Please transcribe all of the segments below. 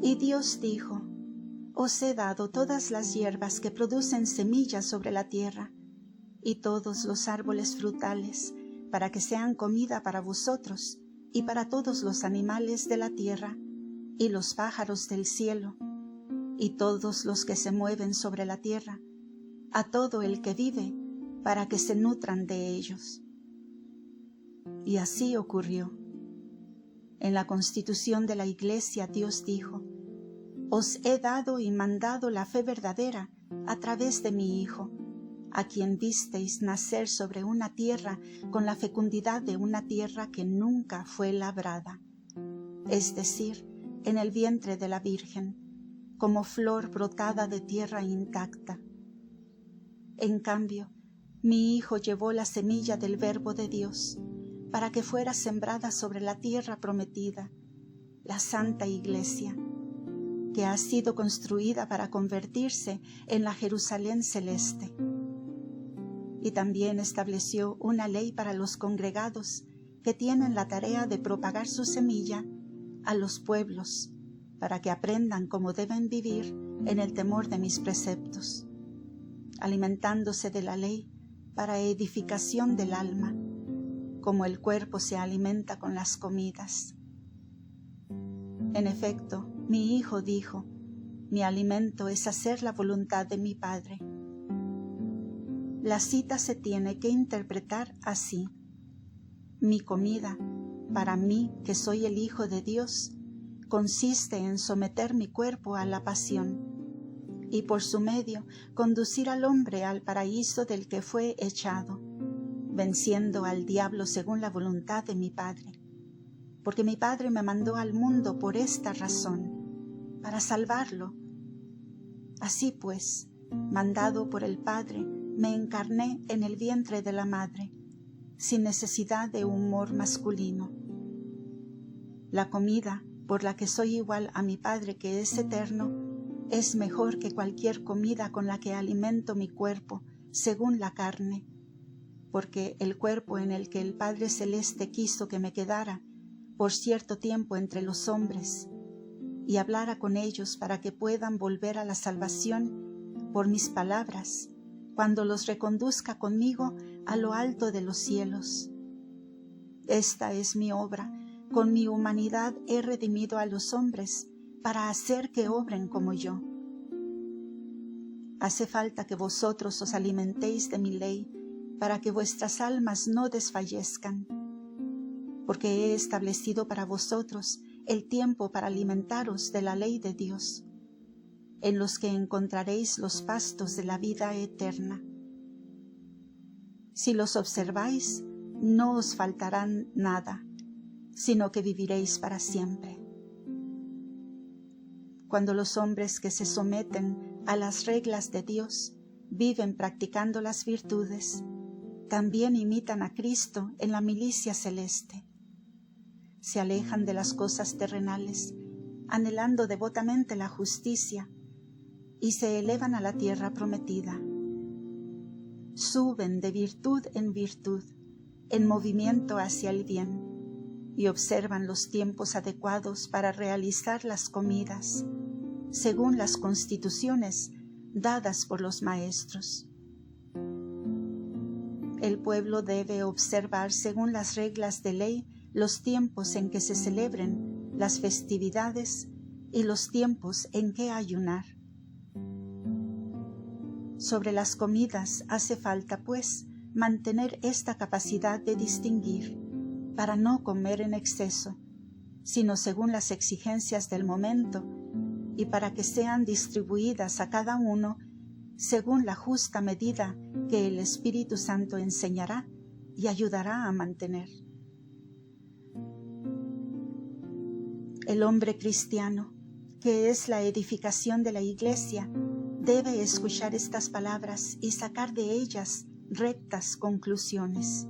Y Dios dijo: Os he dado todas las hierbas que producen semillas sobre la tierra, y todos los árboles frutales, para que sean comida para vosotros y para todos los animales de la tierra, y los pájaros del cielo, y todos los que se mueven sobre la tierra, a todo el que vive, para que se nutran de ellos. Y así ocurrió. En la constitución de la Iglesia Dios dijo: Os he dado y mandado la fe verdadera a través de mi Hijo, a quien visteis nacer sobre una tierra con la fecundidad de una tierra que nunca fue labrada, es decir, en el vientre de la Virgen, como flor brotada de tierra intacta. En cambio, mi Hijo llevó la semilla del Verbo de Dios para que fuera sembrada sobre la tierra prometida, la Santa Iglesia, que ha sido construida para convertirse en la Jerusalén celeste. Y también estableció una ley para los congregados que tienen la tarea de propagar su semilla a los pueblos, para que aprendan cómo deben vivir en el temor de mis preceptos, alimentándose de la ley para edificación del alma, como el cuerpo se alimenta con las comidas. En efecto, mi Hijo dijo: Mi alimento es hacer la voluntad de mi Padre. La cita se tiene que interpretar así: Mi comida, para mí que soy el Hijo de Dios, consiste en someter mi cuerpo a la pasión y por su medio conducir al hombre al paraíso del que fue echado, venciendo al diablo según la voluntad de mi Padre. Porque mi Padre me mandó al mundo por esta razón, para salvarlo. Así pues, mandado por el Padre, me encarné en el vientre de la madre, sin necesidad de humor masculino. La comida, por la que soy igual a mi Padre que es eterno, es mejor que cualquier comida con la que alimento mi cuerpo, según la carne, porque el cuerpo en el que el Padre Celeste quiso que me quedara por cierto tiempo entre los hombres, y hablara con ellos para que puedan volver a la salvación por mis palabras, cuando los reconduzca conmigo a lo alto de los cielos. Esta es mi obra: con mi humanidad he redimido a los hombres para hacer que obren como yo. Hace falta que vosotros os alimentéis de mi ley, para que vuestras almas no desfallezcan, porque he establecido para vosotros el tiempo para alimentaros de la ley de Dios, en los que encontraréis los pastos de la vida eterna. Si los observáis, no os faltarán nada, sino que viviréis para siempre. Cuando los hombres que se someten a las reglas de Dios viven practicando las virtudes, también imitan a Cristo en la milicia celeste. Se alejan de las cosas terrenales, anhelando devotamente la justicia, y se elevan a la tierra prometida. Suben de virtud en virtud, en movimiento hacia el bien, y observan los tiempos adecuados para realizar las comidas, según las constituciones dadas por los maestros. El pueblo debe observar según las reglas de ley los tiempos en que se celebren las festividades y los tiempos en que ayunar. Sobre las comidas hace falta, pues, mantener esta capacidad de distinguir, para no comer en exceso, sino según las exigencias del momento, y para que sean distribuidas a cada uno según la justa medida que el Espíritu Santo enseñará y ayudará a mantener. El hombre cristiano, que es la edificación de la Iglesia, debe escuchar estas palabras y sacar de ellas rectas conclusiones.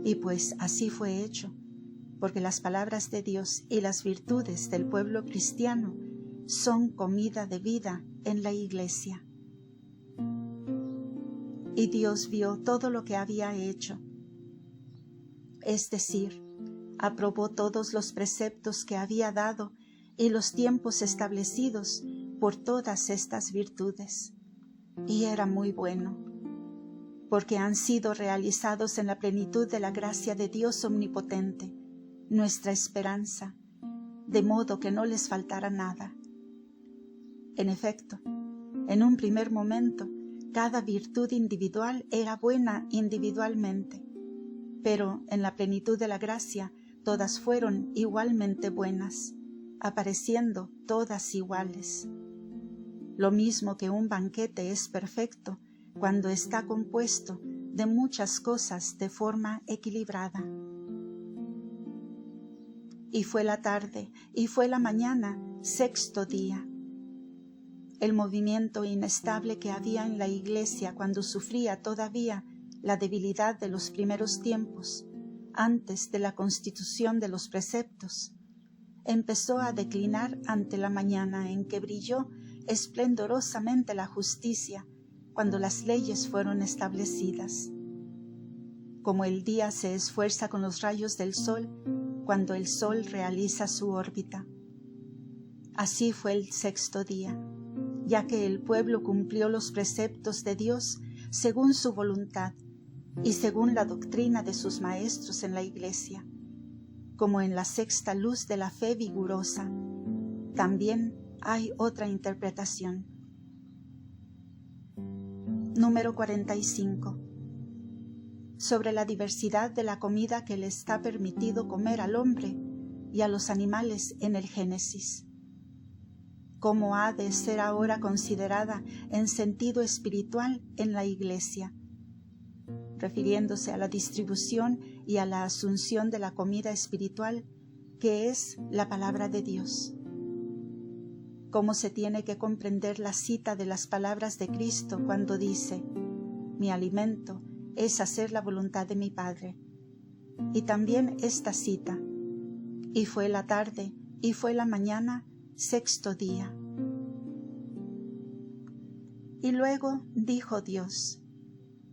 Y pues así fue hecho, porque las palabras de Dios y las virtudes del pueblo cristiano son comida de vida en la iglesia. Y Dios vio todo lo que había hecho, es decir, aprobó todos los preceptos que había dado y los tiempos establecidos por todas estas virtudes. Y era muy bueno, porque han sido realizados en la plenitud de la gracia de Dios omnipotente, nuestra esperanza, de modo que no les faltara nada. En efecto, en un primer momento, cada virtud individual era buena individualmente, pero en la plenitud de la gracia todas fueron igualmente buenas, apareciendo todas iguales. Lo mismo que un banquete es perfecto cuando está compuesto de muchas cosas de forma equilibrada. Y fue la tarde, y fue la mañana, sexto día. El movimiento inestable que había en la iglesia cuando sufría todavía la debilidad de los primeros tiempos, antes de la constitución de los preceptos, empezó a declinar ante la mañana en que brilló esplendorosamente la justicia cuando las leyes fueron establecidas. Como el día se esfuerza con los rayos del sol cuando el sol realiza su órbita. Así fue el sexto día, ya que el pueblo cumplió los preceptos de Dios según su voluntad y según la doctrina de sus maestros en la iglesia, como en la sexta luz de la fe vigorosa. También hay otra interpretación. Número 45. Sobre la diversidad de la comida que le está permitido comer al hombre y a los animales en el Génesis. Cómo ha de ser ahora considerada en sentido espiritual en la Iglesia, refiriéndose a la distribución y a la asunción de la comida espiritual, que es la palabra de Dios. Cómo se tiene que comprender la cita de las palabras de Cristo cuando dice: mi alimento es hacer la voluntad de mi Padre. Y también esta cita: y fue la tarde, y fue la mañana, sexto día. Y luego dijo Dios: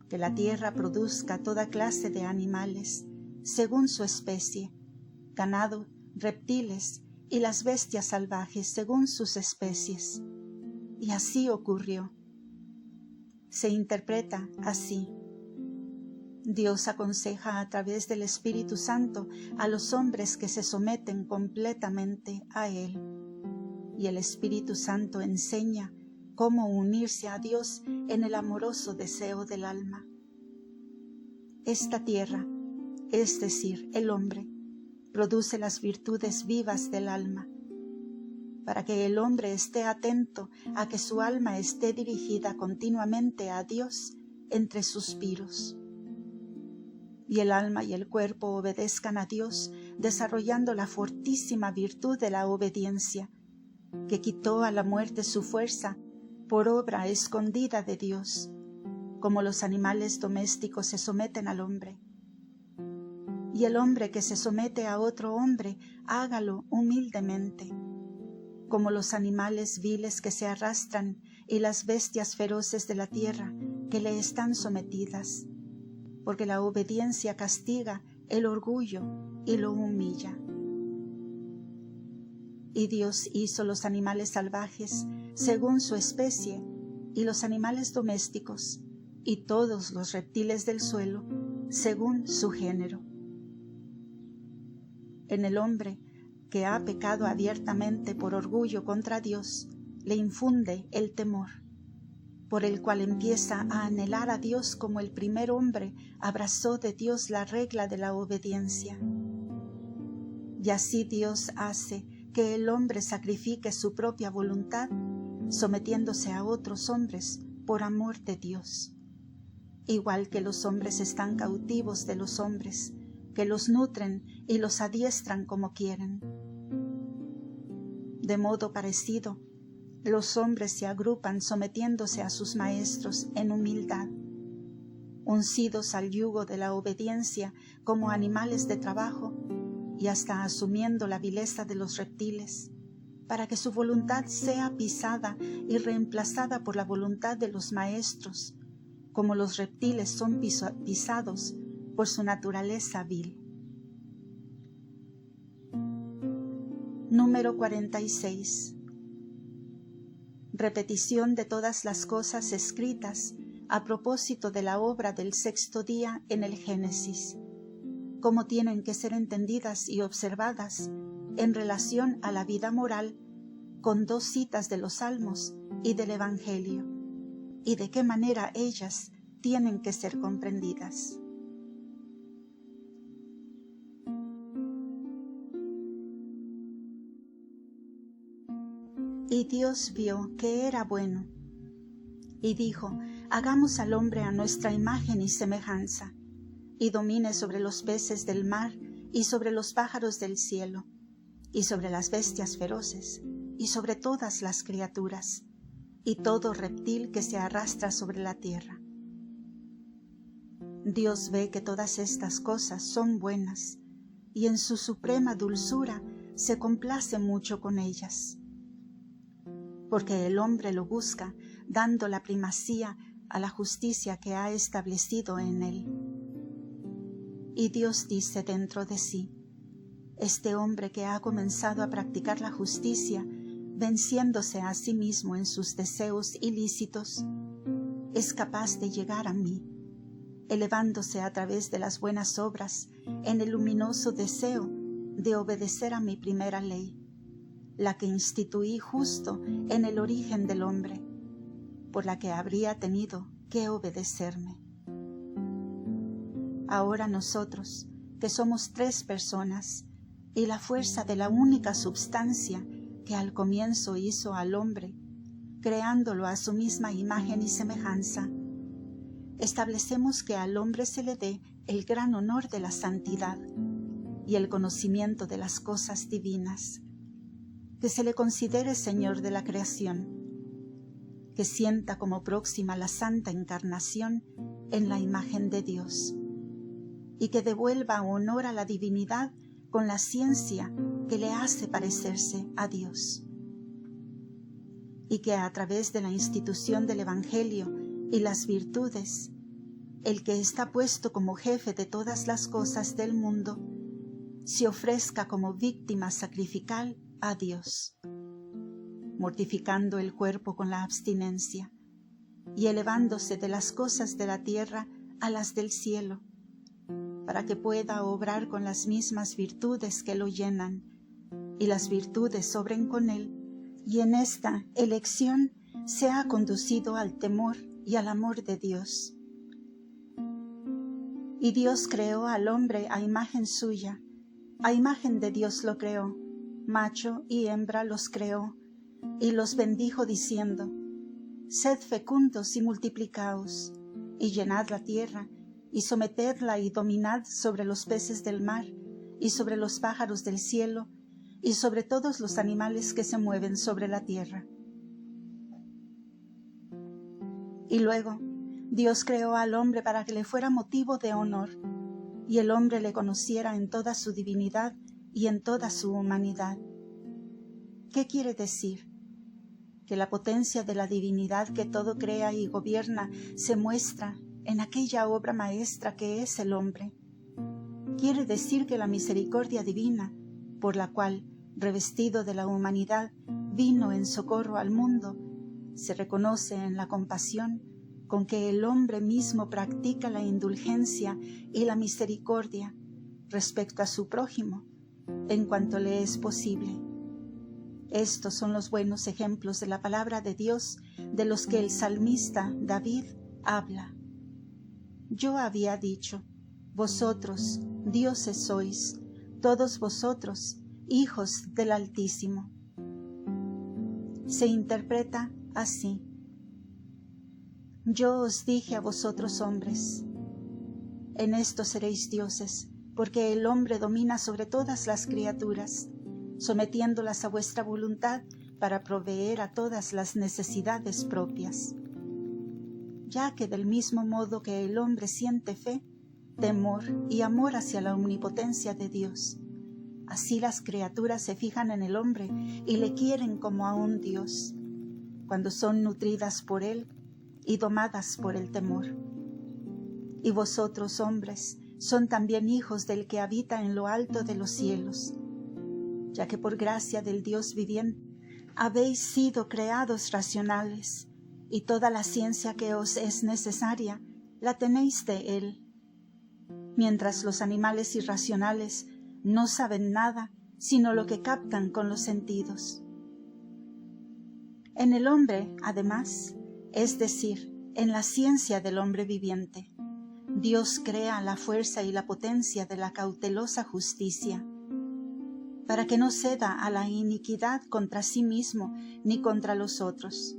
que la tierra produzca toda clase de animales, según su especie, ganado, reptiles y las bestias salvajes según sus especies. Y así ocurrió. Se interpreta así: Dios aconseja a través del Espíritu Santo a los hombres que se someten completamente a Él. Y el Espíritu Santo enseña cómo unirse a Dios en el amoroso deseo del alma. Esta tierra, es decir, el hombre, produce las virtudes vivas del alma, para que el hombre esté atento a que su alma esté dirigida continuamente a Dios entre suspiros. Y el alma y el cuerpo obedezcan a Dios, desarrollando la fortísima virtud de la obediencia, que quitó a la muerte su fuerza por obra escondida de Dios, como los animales domésticos se someten al hombre. Y el hombre que se somete a otro hombre, hágalo humildemente, como los animales viles que se arrastran y las bestias feroces de la tierra que le están sometidas, porque la obediencia castiga el orgullo y lo humilla. Y Dios hizo los animales salvajes según su especie, y los animales domésticos, y todos los reptiles del suelo, según su género. En el hombre que ha pecado abiertamente por orgullo contra Dios, le infunde el temor, por el cual empieza a anhelar a Dios como el primer hombre abrazó de Dios la regla de la obediencia. Y así Dios hace que el hombre sacrifique su propia voluntad, sometiéndose a otros hombres por amor de Dios. Igual que los hombres están cautivos de los hombres, que los nutren y los adiestran como quieren. De modo parecido, los hombres se agrupan sometiéndose a sus maestros en humildad, uncidos al yugo de la obediencia como animales de trabajo y hasta asumiendo la vileza de los reptiles, para que su voluntad sea pisada y reemplazada por la voluntad de los maestros, como los reptiles son pisados por su naturaleza vil. Número 46. Repetición de todas las cosas escritas a propósito de la obra del sexto día en el Génesis, cómo tienen que ser entendidas y observadas en relación a la vida moral con 2 citas de los Salmos y del Evangelio, y de qué manera ellas tienen que ser comprendidas. Y Dios vio que era bueno, y dijo: hagamos al hombre a nuestra imagen y semejanza, y domine sobre los peces del mar, y sobre los pájaros del cielo, y sobre las bestias feroces, y sobre todas las criaturas, y todo reptil que se arrastra sobre la tierra. Dios ve que todas estas cosas son buenas, y en su suprema dulzura se complace mucho con ellas. Porque el hombre lo busca, dando la primacía a la justicia que ha establecido en él. Y Dios dice dentro de sí: este hombre que ha comenzado a practicar la justicia, venciéndose a sí mismo en sus deseos ilícitos, es capaz de llegar a mí, elevándose a través de las buenas obras en el luminoso deseo de obedecer a mi primera ley, la que instituí justo en el origen del hombre, por la que habría tenido que obedecerme. Ahora nosotros, que somos 3 personas, y la fuerza de la única substancia que al comienzo hizo al hombre, creándolo a su misma imagen y semejanza, establecemos que al hombre se le dé el gran honor de la santidad y el conocimiento de las cosas divinas, que se le considere Señor de la creación, que sienta como próxima la santa encarnación en la imagen de Dios, y que devuelva honor a la divinidad con la ciencia que le hace parecerse a Dios, y que a través de la institución del Evangelio y las virtudes, el que está puesto como jefe de todas las cosas del mundo, se ofrezca como víctima sacrificial a Dios, mortificando el cuerpo con la abstinencia y elevándose de las cosas de la tierra a las del cielo, para que pueda obrar con las mismas virtudes que lo llenan, y las virtudes sobren con él, y en esta elección sea conducido al temor y al amor de Dios. Y Dios creó al hombre a imagen suya, a imagen de Dios lo creó, macho y hembra los creó, y los bendijo diciendo: sed fecundos y multiplicaos, y llenad la tierra, y sometedla y dominad sobre los peces del mar, y sobre los pájaros del cielo, y sobre todos los animales que se mueven sobre la tierra. Y luego, Dios creó al hombre para que le fuera motivo de honor, y el hombre le conociera en toda su divinidad y en toda su humanidad. ¿Qué quiere decir? Que la potencia de la divinidad que todo crea y gobierna se muestra en aquella obra maestra que es el hombre. Quiere decir que la misericordia divina, por la cual, revestido de la humanidad, vino en socorro al mundo, se reconoce en la compasión con que el hombre mismo practica la indulgencia y la misericordia respecto a su prójimo, en cuanto le es posible. Estos son los buenos ejemplos de la palabra de Dios de los que el salmista David habla. Yo había dicho: vosotros, dioses sois, todos vosotros, hijos del Altísimo. Se interpreta así: yo os dije a vosotros hombres, en esto seréis dioses, porque el hombre domina sobre todas las criaturas, sometiéndolas a vuestra voluntad para proveer a todas las necesidades propias. Ya que del mismo modo que el hombre siente fe, temor y amor hacia la omnipotencia de Dios, así las criaturas se fijan en el hombre y le quieren como a un Dios, cuando son nutridas por él y domadas por el temor. Y vosotros, hombres, son también hijos del que habita en lo alto de los cielos, ya que por gracia del Dios viviente habéis sido creados racionales, y toda la ciencia que os es necesaria la tenéis de Él, mientras los animales irracionales no saben nada sino lo que captan con los sentidos. En el hombre, además, es decir, en la ciencia del hombre viviente, Dios crea la fuerza y la potencia de la cautelosa justicia, para que no ceda a la iniquidad contra sí mismo ni contra los otros,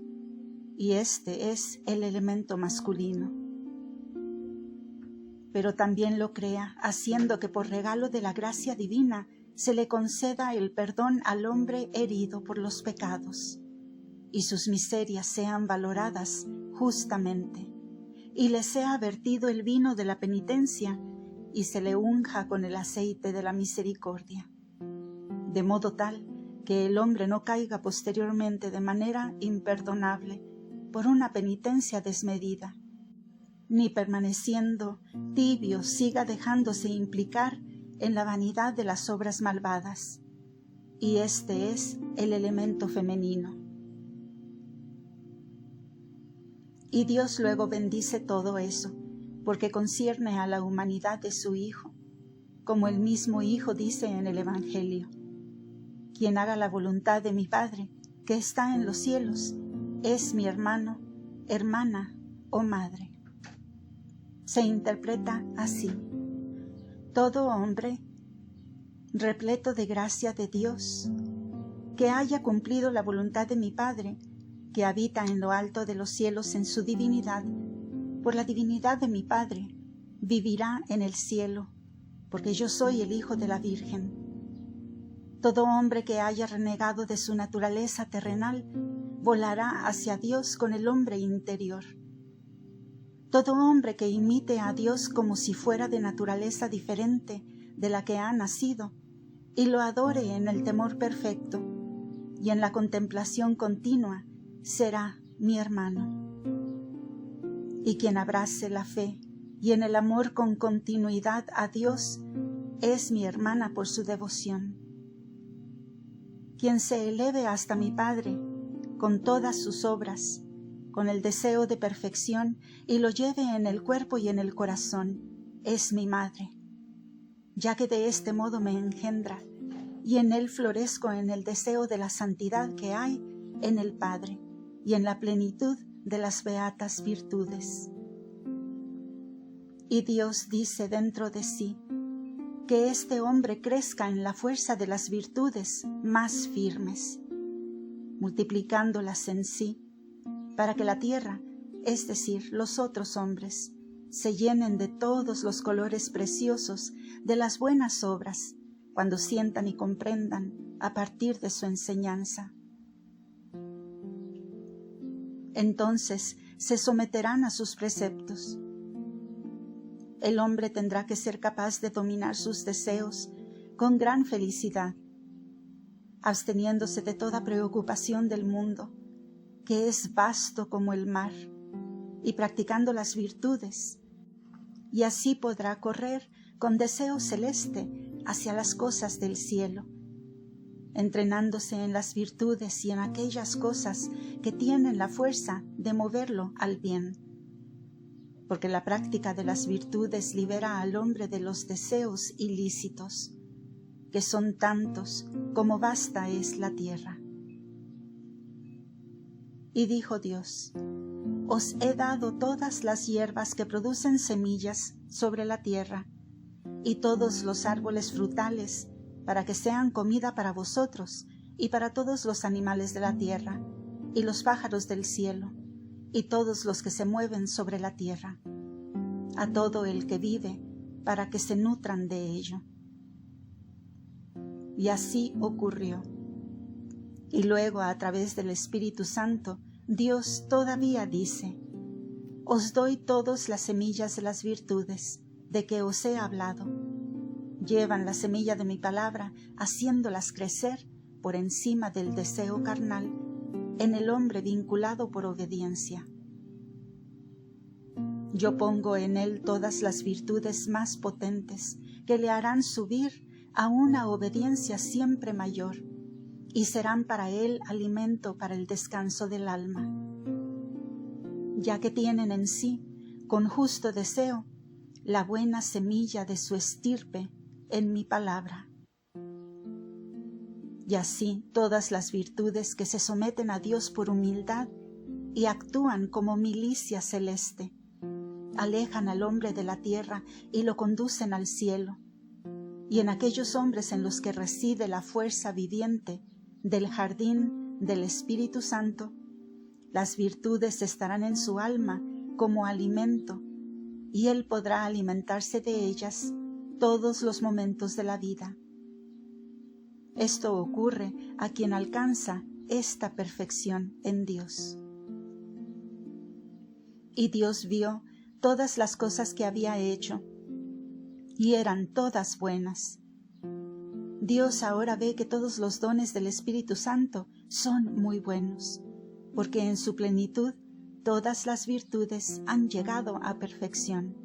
y este es el elemento masculino. Pero también lo crea, haciendo que por regalo de la gracia divina se le conceda el perdón al hombre herido por los pecados, y sus miserias sean valoradas justamente, y le sea vertido el vino de la penitencia, y se le unja con el aceite de la misericordia, de modo tal que el hombre no caiga posteriormente de manera imperdonable por una penitencia desmedida, ni permaneciendo tibio siga dejándose implicar en la vanidad de las obras malvadas, y este es el elemento femenino. Y Dios luego bendice todo eso, porque concierne a la humanidad de su Hijo, como el mismo Hijo dice en el Evangelio: quien haga la voluntad de mi Padre, que está en los cielos, es mi hermano, hermana o madre. Se interpreta así: todo hombre repleto de gracia de Dios, que haya cumplido la voluntad de mi Padre, que habita en lo alto de los cielos en su divinidad, por la divinidad de mi Padre, vivirá en el cielo, porque yo soy el Hijo de la Virgen. Todo hombre que haya renegado de su naturaleza terrenal, volará hacia Dios con el hombre interior. Todo hombre que imite a Dios como si fuera de naturaleza diferente de la que ha nacido, y lo adore en el temor perfecto y en la contemplación continua, será mi hermano. Y quien abrace la fe y en el amor con continuidad a Dios, es mi hermana por su devoción. Quien se eleve hasta mi Padre con todas sus obras, con el deseo de perfección, y lo lleve en el cuerpo y en el corazón, es mi madre, ya que de este modo me engendra, y en él florezco en el deseo de la santidad que hay en el Padre, y en la plenitud de las beatas virtudes. Y Dios dice dentro de sí, que este hombre crezca en la fuerza de las virtudes más firmes, multiplicándolas en sí, para que la tierra, es decir, los otros hombres, se llenen de todos los colores preciosos de las buenas obras, cuando sientan y comprendan a partir de su enseñanza. Entonces se someterán a sus preceptos. El hombre tendrá que ser capaz de dominar sus deseos con gran felicidad, absteniéndose de toda preocupación del mundo, que es vasto como el mar, y practicando las virtudes, y así podrá correr con deseo celeste hacia las cosas del cielo, entrenándose en las virtudes y en aquellas cosas que tienen la fuerza de moverlo al bien, porque la práctica de las virtudes libera al hombre de los deseos ilícitos, que son tantos como vasta es la tierra. Y dijo Dios: os he dado todas las hierbas que producen semillas sobre la tierra, y todos los árboles frutales, para que sean comida para vosotros y para todos los animales de la tierra, y los pájaros del cielo, y todos los que se mueven sobre la tierra, a todo el que vive, para que se nutran de ello. Y así ocurrió. Y luego, a través del Espíritu Santo, Dios todavía dice: os doy todas las semillas de las virtudes de que os he hablado, Llevan la semilla de mi palabra, haciéndolas crecer por encima del deseo carnal en el hombre vinculado por obediencia. Yo pongo en él todas las virtudes más potentes que le harán subir a una obediencia siempre mayor y serán para él alimento para el descanso del alma, ya que tienen en sí, con justo deseo, la buena semilla de su estirpe en mi palabra. Y así todas las virtudes que se someten a Dios por humildad y actúan como milicia celeste, alejan al hombre de la tierra y lo conducen al cielo. Y en aquellos hombres en los que reside la fuerza viviente del jardín del Espíritu Santo, las virtudes estarán en su alma como alimento, y él podrá alimentarse de ellas todos los momentos de la vida. Esto ocurre a quien alcanza esta perfección en Dios. Y Dios vio todas las cosas que había hecho, y eran todas buenas. Dios ahora ve que todos los dones del Espíritu Santo son muy buenos, porque en su plenitud todas las virtudes han llegado a perfección,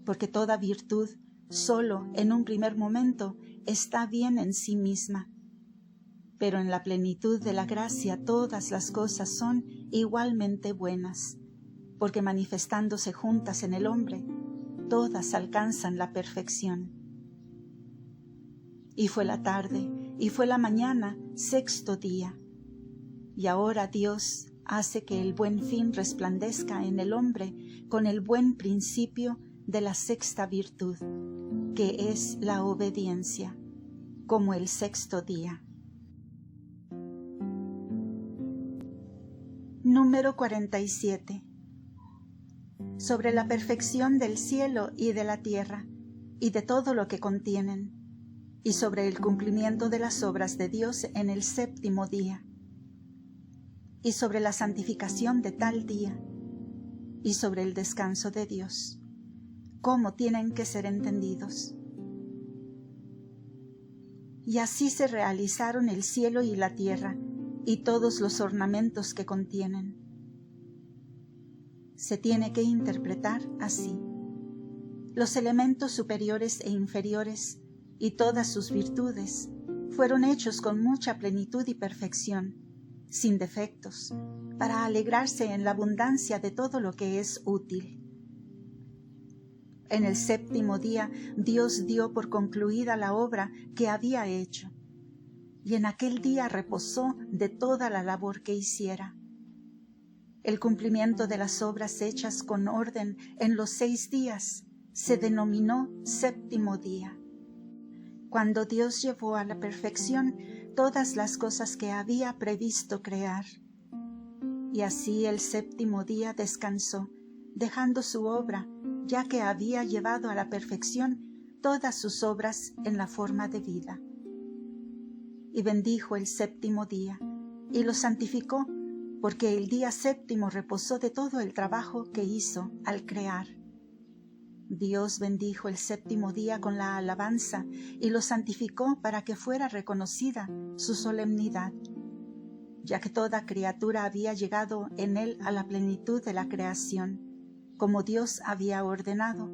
porque toda virtud solo en un primer momento está bien en sí misma, pero en la plenitud de la gracia todas las cosas son igualmente buenas, porque manifestándose juntas en el hombre, todas alcanzan la perfección. Y fue la tarde, y fue la mañana, sexto día. Y ahora Dios hace que el buen fin resplandezca en el hombre con el buen principio de la sexta virtud, que es la obediencia, como el sexto día. Número 47. Sobre la perfección del cielo y de la tierra, y de todo lo que contienen, y sobre el cumplimiento de las obras de Dios en el séptimo día, y sobre la santificación de tal día, y sobre el descanso de Dios, cómo tienen que ser entendidos. Y así se realizaron el cielo y la tierra, y todos los ornamentos que contienen. Se tiene que interpretar así: los elementos superiores e inferiores y todas sus virtudes fueron hechos con mucha plenitud y perfección, sin defectos, para alegrarse en la abundancia de todo lo que es útil. En el séptimo día Dios dio por concluida la obra que había hecho, y en aquel día reposó de toda la labor que hiciera. El cumplimiento de las obras hechas con orden en los 6 días se denominó séptimo día, cuando Dios llevó a la perfección todas las cosas que había previsto crear. Y así el séptimo día descansó, dejando su obra, ya que había llevado a la perfección todas sus obras en la forma de vida. Y bendijo el séptimo día, y lo santificó, porque el día séptimo reposó de todo el trabajo que hizo al crear. Dios bendijo el séptimo día con la alabanza y lo santificó para que fuera reconocida su solemnidad, ya que toda criatura había llegado en él a la plenitud de la creación, como Dios había ordenado,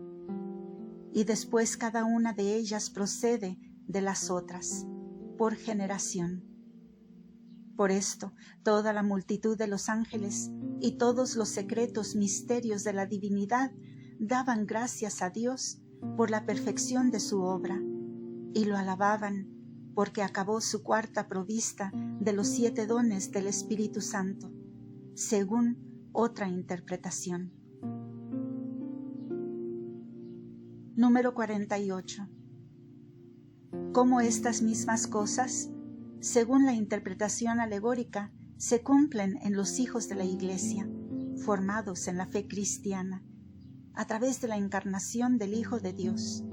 y después cada una de ellas procede de las otras, por generación. Por esto, toda la multitud de los ángeles y todos los secretos misterios de la divinidad daban gracias a Dios por la perfección de su obra, y lo alababan porque acabó su cuarta provista de los 7 dones del Espíritu Santo, según otra interpretación. Número 48. Cómo estas mismas cosas, según la interpretación alegórica, se cumplen en los hijos de la Iglesia, formados en la fe cristiana, a través de la encarnación del Hijo de Dios,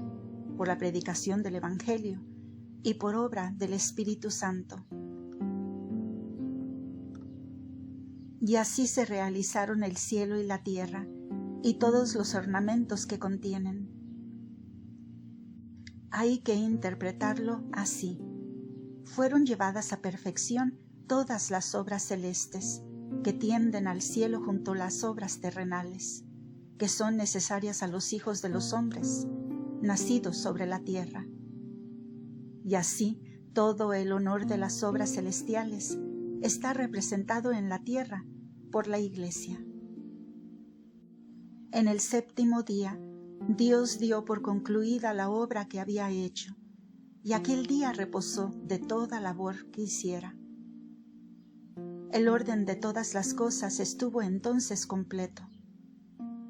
por la predicación del Evangelio y por obra del Espíritu Santo. Y así se realizaron el cielo y la tierra, y todos los ornamentos que contienen. hay que interpretarlo así. Fueron llevadas a perfección todas las obras celestes que tienden al cielo junto a las obras terrenales, que son necesarias a los hijos de los hombres, nacidos sobre la tierra. Y así todo el honor de las obras celestiales está representado en la tierra por la Iglesia. En el séptimo día, Dios dio por concluida la obra que había hecho, y aquel día reposó de toda labor que hiciera. El orden de todas las cosas estuvo entonces completo.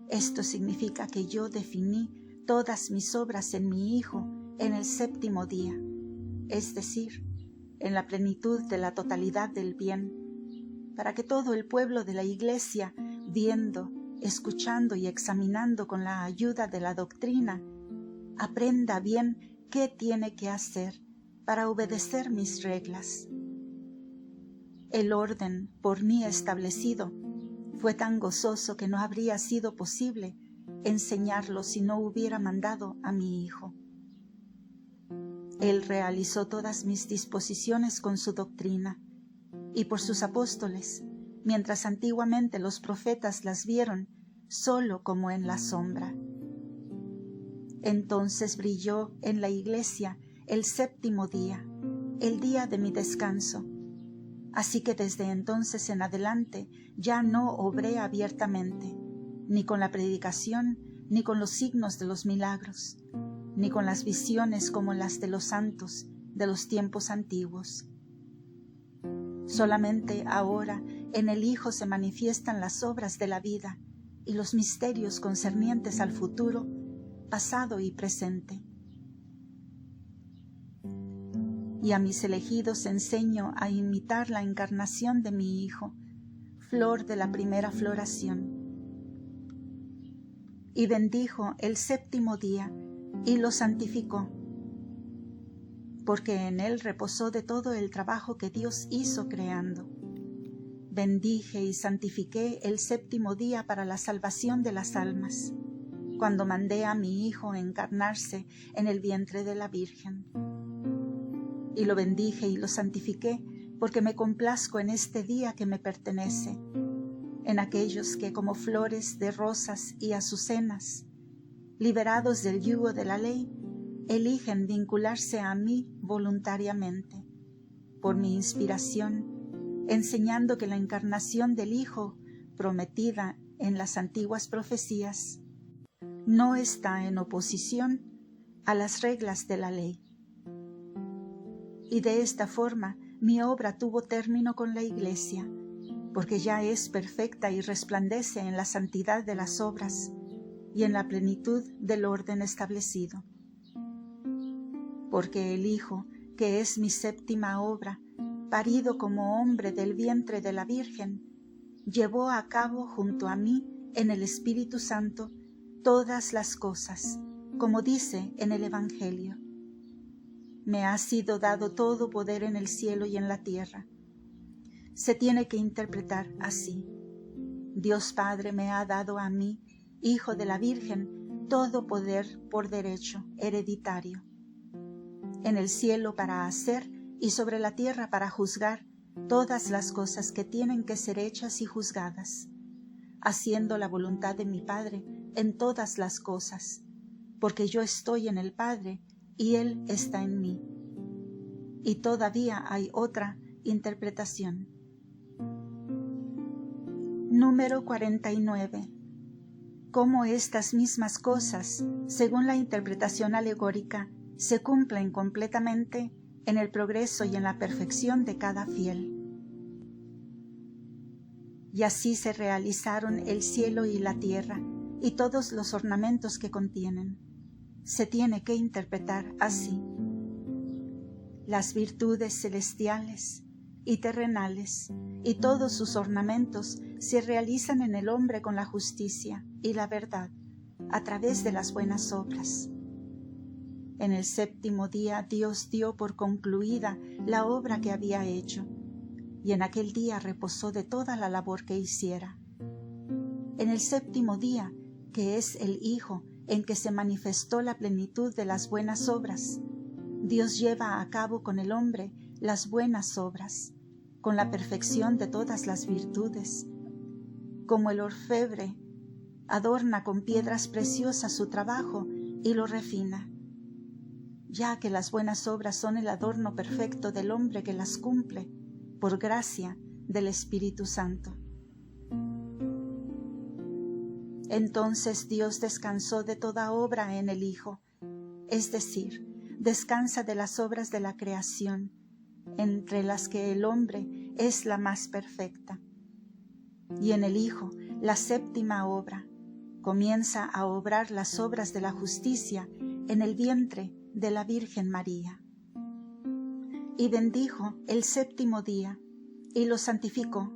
Esto significa que yo definí todas mis obras en mi Hijo en el séptimo día, es decir, en la plenitud de la totalidad del bien, para que todo el pueblo de la Iglesia, viendo, escuchando y examinando con la ayuda de la doctrina, aprenda bien qué tiene que hacer para obedecer mis reglas. El orden por mí establecido fue tan gozoso que no habría sido posible enseñarlo si no hubiera mandado a mi Hijo. Él realizó todas mis disposiciones con su doctrina y por sus apóstoles, mientras antiguamente los profetas las vieron solo como en la sombra. Entonces brilló en la Iglesia el séptimo día, el día de mi descanso. Así que desde entonces en adelante ya no obré abiertamente, ni con la predicación, ni con los signos de los milagros, ni con las visiones como las de los santos de los tiempos antiguos. Solamente ahora en el Hijo se manifiestan las obras de la vida y los misterios concernientes al futuro, pasado y presente. Y a mis elegidos enseño a imitar la encarnación de mi Hijo, flor de la primera floración. Y bendijo el séptimo día y lo santificó, porque en él reposó de todo el trabajo que Dios hizo creando. Bendije y santifiqué el séptimo día para la salvación de las almas, cuando mandé a mi Hijo encarnarse en el vientre de la Virgen. Y lo bendije y lo santifiqué, porque me complazco en este día que me pertenece, en aquellos que como flores de rosas y azucenas, liberados del yugo de la ley, eligen vincularse a mí voluntariamente, por mi inspiración, enseñando que la encarnación del Hijo, prometida en las antiguas profecías, no está en oposición a las reglas de la ley. Y de esta forma mi obra tuvo término con la Iglesia, porque ya es perfecta y resplandece en la santidad de las obras y en la plenitud del orden establecido. Porque el Hijo, que es mi séptima obra, parido como hombre del vientre de la Virgen, llevó a cabo junto a mí en el Espíritu Santo todas las cosas, como dice en el Evangelio. Me ha sido dado todo poder en el cielo y en la tierra. Se tiene que interpretar así. Dios Padre me ha dado a mí, Hijo de la Virgen, todo poder por derecho hereditario. En el cielo para hacer y sobre la tierra para juzgar todas las cosas que tienen que ser hechas y juzgadas, haciendo la voluntad de mi Padre en todas las cosas, porque yo estoy en el Padre y Él está en mí. Y todavía hay otra interpretación. Número 49. Cómo estas mismas cosas, según la interpretación alegórica, se cumplen completamente en el progreso y en la perfección de cada fiel. Y así se realizaron el cielo y la tierra y todos los ornamentos que contienen. Se tiene que interpretar así. Las virtudes celestiales y terrenales y todos sus ornamentos se realizan en el hombre con la justicia y la verdad a través de las buenas obras. En el séptimo día Dios dio por concluida la obra que había hecho, y en aquel día reposó de toda la labor que hiciera. En el séptimo día, que es el Hijo, en que se manifestó la plenitud de las buenas obras, Dios lleva a cabo con el hombre las buenas obras, con la perfección de todas las virtudes. Como el orfebre adorna con piedras preciosas su trabajo y lo refina, ya que las buenas obras son el adorno perfecto del hombre que las cumple, por gracia del Espíritu Santo. Entonces Dios descansó de toda obra en el Hijo, es decir, descansa de las obras de la creación, entre las que el hombre es la más perfecta. Y en el Hijo, la séptima obra, comienza a obrar las obras de la justicia en el vientre de la Virgen María. Y bendijo el séptimo día y lo santificó,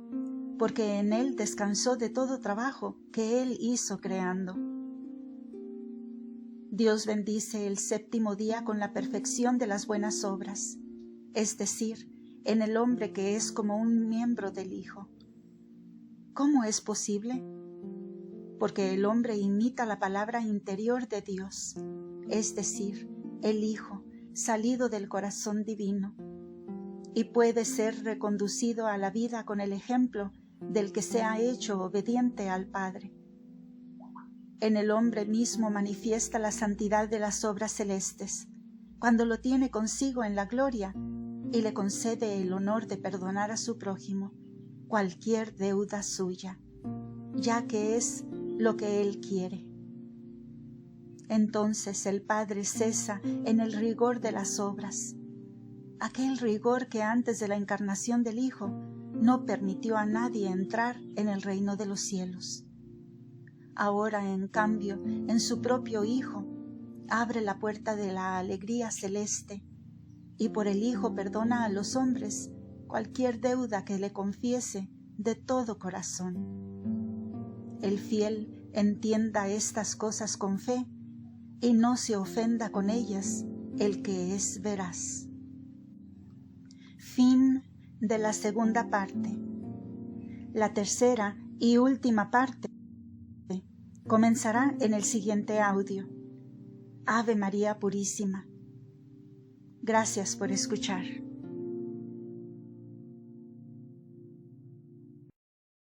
porque en él descansó de todo trabajo que él hizo creando. Dios bendice el séptimo día con la perfección de las buenas obras, es decir, en el hombre que es como un miembro del Hijo. ¿Cómo es posible? Porque el hombre imita la palabra interior de Dios, es decir, el Hijo, salido del corazón divino, y puede ser reconducido a la vida con el ejemplo del que se ha hecho obediente al Padre. En el hombre mismo manifiesta la santidad de las obras celestes, cuando lo tiene consigo en la gloria y le concede el honor de perdonar a su prójimo cualquier deuda suya, ya que es lo que él quiere. Entonces el Padre cesa en el rigor de las obras, aquel rigor que antes de la encarnación del Hijo no permitió a nadie entrar en el reino de los cielos. Ahora, en cambio, en su propio Hijo, abre la puerta de la alegría celeste y por el Hijo perdona a los hombres cualquier deuda que le confiese de todo corazón. El fiel entienda estas cosas con fe y no se ofenda con ellas el que es veraz. Fin de la segunda parte. La tercera y última parte comenzará en el siguiente audio. Ave María Purísima. Gracias por escuchar.